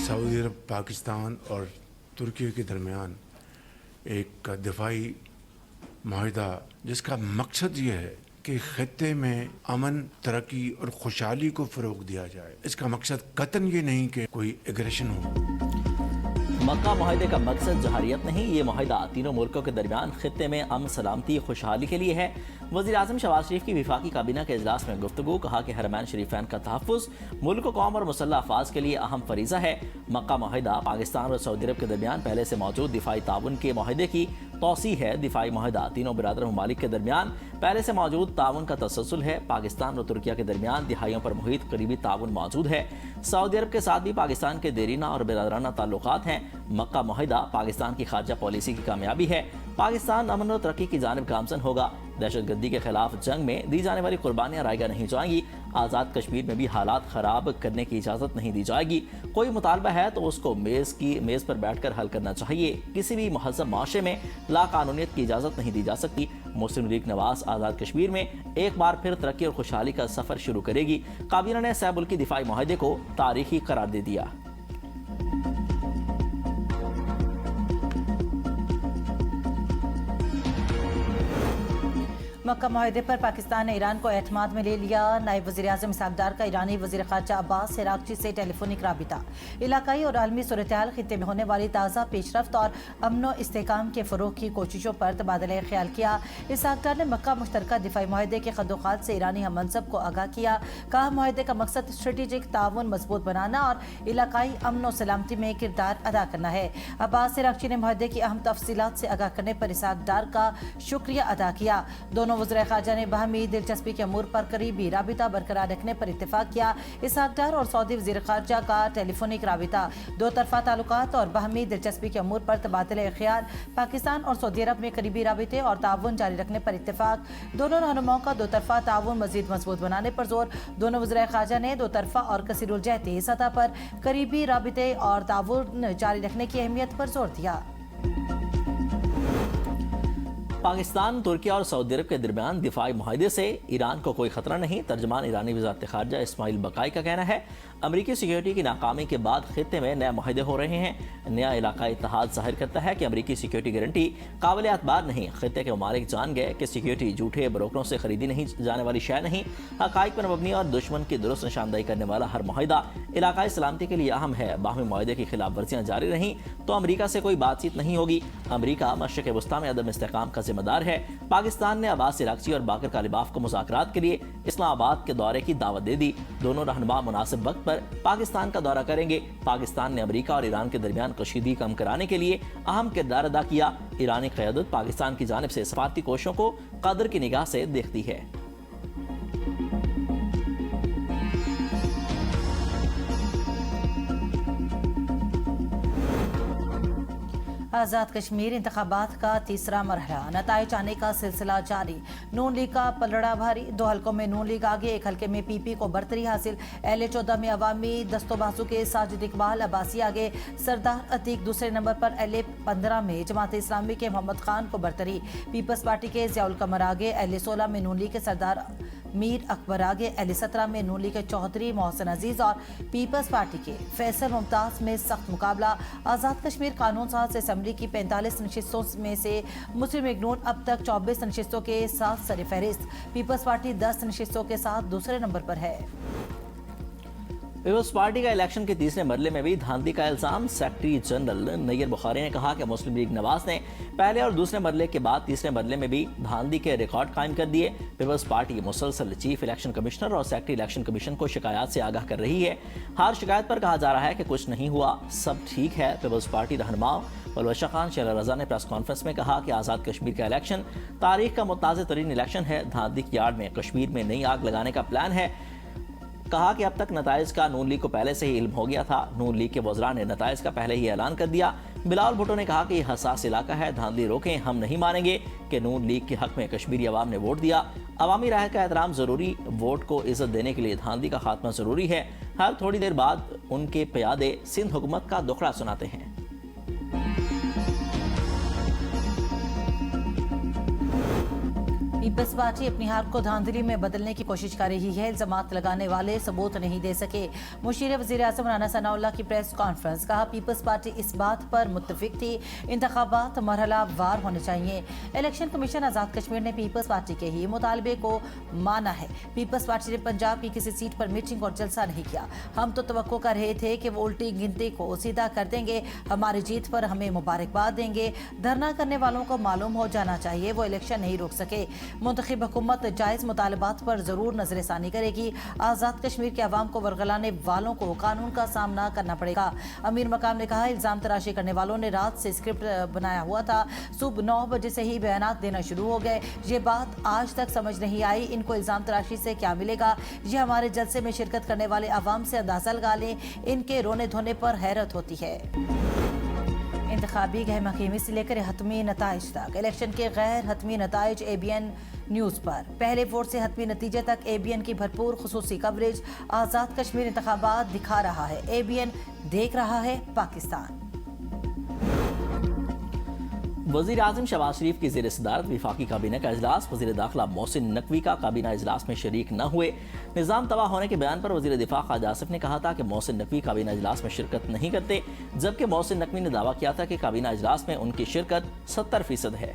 Saudi अरब, पाकिस्तान और तुर्की के दरमियान एक दिफाई माहिदा जिसका मकसद ये है कि खत्ते में अमन, तरक्की और खुशहाली को फ़रोग दिया जाए। इसका मकसद कतन ये नहीं कि कोई एग्रेशन हो। मक्का माहिदे का मकसद जहारियत नहीं, ये माहिदा तीनों मुल्कों के दरमियान खित्ते में अमन, सलामती, खुशहाली के लिए है। वज़ीर आज़म शहबाज शरीफ की विफाकी काबीना के इजलास में गुफ्तगू, कहा कि हरमैन शरीफैन का तहफ़्फ़ुज़ मुल्क, कौम और मुसल्लह अफ़वाज के लिए अहम फरीज़ा है। मक्का माहिदा पाकिस्तान और सऊदी अरब के दरमियान पहले से मौजूद दिफाई ताउन के माहिदे की तौसी है। दिफाई माहिदा तीनों बिरादर ममालिक के दरमियान पहले से मौजूद ताउन का तसलसल है। पाकिस्तान और तुर्किया के दरमियान दिहाइयों पर मुहित करीबी ताउन मौजूद है। सऊदी अरब के साथ भी पाकिस्तान के देरीना और बिरादराना ताल्लुकात हैं। मक्का माहिदा पाकिस्तान की खारजा पॉलिसी की कामयाबी है। पाकिस्तान अमन और तरक्की की जानिब गामजन होगा। दहशतगर्दी के खिलाफ जंग में दी जाने वाली कुर्बानियां रायगा नहीं जाएंगी। आज़ाद कश्मीर में भी हालात ख़राब करने की इजाज़त नहीं दी जाएगी। कोई मुतालबा है तो उसको मेज़ पर बैठकर हल करना चाहिए। किसी भी महज़ब माशरे में लाकानूनियत की इजाज़त नहीं दी जा सकती। मुस्लिम लीग नवाज आज़ाद कश्मीर में एक बार फिर तरक्की और खुशहाली का सफ़र शुरू करेगी। काबीना ने सह मुल्की दिफाई माहिदे को तारीखी करार दे दिया। मक्का माहिदे पर पाकिस्तान ने ईरान को एतमाद में ले लिया। नायब वज़ीर आज़म इसहाक़ डार का ईरानी वज़ीर ख़ारजा अब्बास अराग़ची से टेलीफोनिक राबिता। इलाकाई और आलमी सूरत-ए-हाल, खित्ते में होने वाली ताज़ा पेशरफ्त और अमन व इस्तेहकाम के फ़रोग़ की कोशिशों पर तबादला ख्याल किया। इसहाक़ डार ने मक्का मुश्तरका दिफाई माहिदे के खद्दोख़ात से ईरानी हम मनसब को आगाह किया। कहा, माहिदे का मकसद स्ट्रेटेजिक ताउन मजबूत बनाना और इलाकाई अमन व सलामती में किरदार अदा करना है। अब्बास अराग़ची ने माहिदे की अहम तफसीलात से आगाह करने पर इसहाक़ डार का शुक्रिया अदा किया। दोनों वज़ीर ख़ारजा ने बाहमी दिलचस्पी के अमूर पर करीबी राबिता बरकरार रखने पर इत्तेफाक किया। इसहाक़ डार और सऊदी वज़ीर ख़ारजा का टेलीफोनिक राबिता, दो तरफ़ा ताल्लुकात और बाहमी दिलचस्पी के अमूर पर तबादला ख्याल, पाकिस्तान और सऊदी अरब में करीबी राबिते और ताउन जारी रखने पर इत्तेफाक। दोनों रहनुमाओं का दो तरफ़ा ताउन मज़ीद मजबूत बनाने पर जोर। दोनों वज़ीर ख़ारजा ने दो तरफ़ा और कसीरुलजहती सतह पर करीबी राबिते और ताउन जारी रखने की अहमियत पर जोर दिया। पाकिस्तान, तुर्की और सऊदी अरब के दरमियान दिफाई माहिदे से ईरान को कोई खतरा नहीं। तर्जमान ईरानी वज़ारत ख़ारजा इस्माइल बकाई का कहना है, अमरीकी सिक्योरिटी की नाकामी के बाद खित्ते में नए माहिदे हो रहे हैं। नया इलाकाई इत्तेहाद ज़ाहिर करता है कि अमरीकी सिक्योरिटी गारंटी काबिल एतबार नहीं। खित्ते के ममालिक जान गए कि सिक्योरिटी झूठे ब्रोकरों से खरीदी नहीं जाने वाली शय नहीं। हक़ाइक़ पर मबनी और दुश्मन की दुरुस्त निशानदाही करने वाला हर माहिदा इलाकाई सलामती के लिए अहम है। बाहमी माहिदे की खिलाफ वर्जियाँ जारी रहीं तो अमरीका से कोई बातचीत नहीं होगी। अमरीका मशरिक़ वस्ता में अदम इस्तेहकाम का जिम्मेदार है। पाकिस्तान ने अब्बास अराग़ची और बाकर कालिबाफ को मुज़ाकरात के लिए इस्लामाबाद के दौरे की दावत दे दी। दोनों रहनुमा मुनासिब वक्त पर पाकिस्तान का दौरा करेंगे। पाकिस्तान ने अमरीका और ईरान के दरमियान कशीदगी कम कराने के लिए अहम किरदार अदा किया। ईरानी क़यादत पाकिस्तान की जानिब से सफारती कोशिशों को कदर की निगाह से देखती है। आज़ाद कश्मीर इंतखाबात का तीसरा मरहला, नताइज आने का सिलसिला जारी। नून लीग का पलड़ा भारी, दो हलकों में नून लीग आगे, एक हलके में पीपी को बरतरी हासिल। LA-14 में अवामी दस्तोबाजू के साजिद इकबाल अब्बासी आगे, सरदार अतीक दूसरे नंबर पर। LA-15 में जमात इस्लामी के मोहम्मद खान को बरतरी। पीपल्स पार्टी के ज़ियाउल कमर आगे। LA-16 में नून लीग के सरदार मीर अकबर आगे। LA-17 में नून लीग के चौधरी मोहसिन अजीज और पीपल्स पार्टी के फैसल मुमताज में सख्त मुकाबला। आज़ाद कश्मीर कानून साज असेंबली की 45 नशिस्तों में से मुस्लिम लीग नून अब तक 24 नशिस्तों के साथ सरफहरिस्त। पीपल्स पार्टी 10 नशिस्तों के साथ दूसरे नंबर पर है। पीपल्स पार्टी का इलेक्शन के तीसरे मरले में भी धांधली का इल्जाम। सेक्रेटरी जनरल नैयर बुखारी ने कहा कि मुस्लिम लीग नवाज ने पहले और दूसरे मरले के बाद तीसरे मरले में भी धांधली के रिकॉर्ड कायम कर दिए। पीपल्स पार्टी मुसलसल चीफ इलेक्शन कमिश्नर और सेक्रेटरी इलेक्शन कमीशन को शिकायत से आगाह कर रही है। हर शिकायत पर कहा जा रहा है कि कुछ नहीं हुआ, सब ठीक है। पीपल्स पार्टी रहनुमा बलवशा खान शेरा रजा ने प्रेस कॉन्फ्रेंस में कहा कि आज़ाद कश्मीर का इलेक्शन तारीख का मुताज़ तरीन इलेक्शन है। धांधली की आड़ में कश्मीर में नई आग लगाने का प्लान है। कहा कि अब तक नताइज का नून लीग को पहले से ही इल्म हो गया था। नून लीग के वज़रा ने नताइज का पहले ही ऐलान कर दिया। बिलावल भुट्टो ने कहा कि यह हसास इलाका है, धांधली रोकें, हम नहीं मानेंगे कि नून लीग के हक में कश्मीरी अवाम ने वोट दिया। अवामी राय का एहतराम ज़रूरी, वोट को इज़्ज़त देने के लिए धांधली का खात्मा ज़रूरी है। हर थोड़ी देर बाद उनके प्यादे सिंध हुकूमत का दुखड़ा सुनाते हैं। پیپلز پارٹی اپنی ہار کو دھاندلی میں بدلنے کی کوشش کر رہی ہے. الزامات لگانے والے ثبوت نہیں دے سکے. مشیر وزیر اعظم رانا ثناء اللہ کی پریس کانفرنس. کہا پیپلز پارٹی اس بات پر متفق تھی انتخابات مرحلہ وار ہونے چاہیے. الیکشن کمیشن آزاد کشمیر نے پیپلز پارٹی کے ہی مطالبے کو مانا ہے. پیپلز پارٹی نے پنجاب کی کسی سیٹ پر میٹنگ اور جلسہ نہیں کیا. ہم تو توقع کر رہے تھے کہ وہ الٹی گنتی کو سیدھا کر دیں گے, ہماری جیت پر ہمیں مبارکباد دیں گے. دھرنا کرنے والوں کو معلوم ہو جانا چاہیے وہ الیکشن نہیں روک سکے. منتخب حکومت جائز مطالبات پر ضرور نظر ثانی کرے گی. آزاد کشمیر کے عوام کو ورگلانے والوں کو قانون کا سامنا کرنا پڑے گا. امیر مقام نے کہا الزام تراشی کرنے والوں نے رات سے اسکرپٹ بنایا ہوا تھا, صبح 9 بجے سے ہی بیانات دینا شروع ہو گئے. یہ بات آج تک سمجھ نہیں آئی ان کو الزام تراشی سے کیا ملے گا. یہ ہمارے جلسے میں شرکت کرنے والے عوام سے اندازہ لگا لیں. ان کے رونے دھونے پر حیرت ہوتی ہے. انتخابی گہمہ گہمی سے لے کر حتمی نتائج تک. الیکشن کے غیر حتمی نتائج ABN نیوز پر. پہلے ووٹ سے حتمی نتیجے تک ABN کی بھرپور خصوصی کوریج. آزاد کشمیر انتخابات دکھا رہا ہے, ABN دیکھ رہا ہے پاکستان. وزیر اعظم شہباز شریف کی زیر صدارت وفاقی کابینہ کا اجلاس. وزیر داخلہ محسن نقوی کا کابینہ اجلاس میں شریک نہ ہوئے. نظام تباہ ہونے کے بیان پر وزیر دفاع خواجہ آصف نے کہا تھا کہ محسن نقوی کابینہ اجلاس میں شرکت نہیں کرتے, جبکہ محسن نقوی نے دعویٰ کیا تھا کہ کابینہ اجلاس میں ان کی شرکت 70% ہے.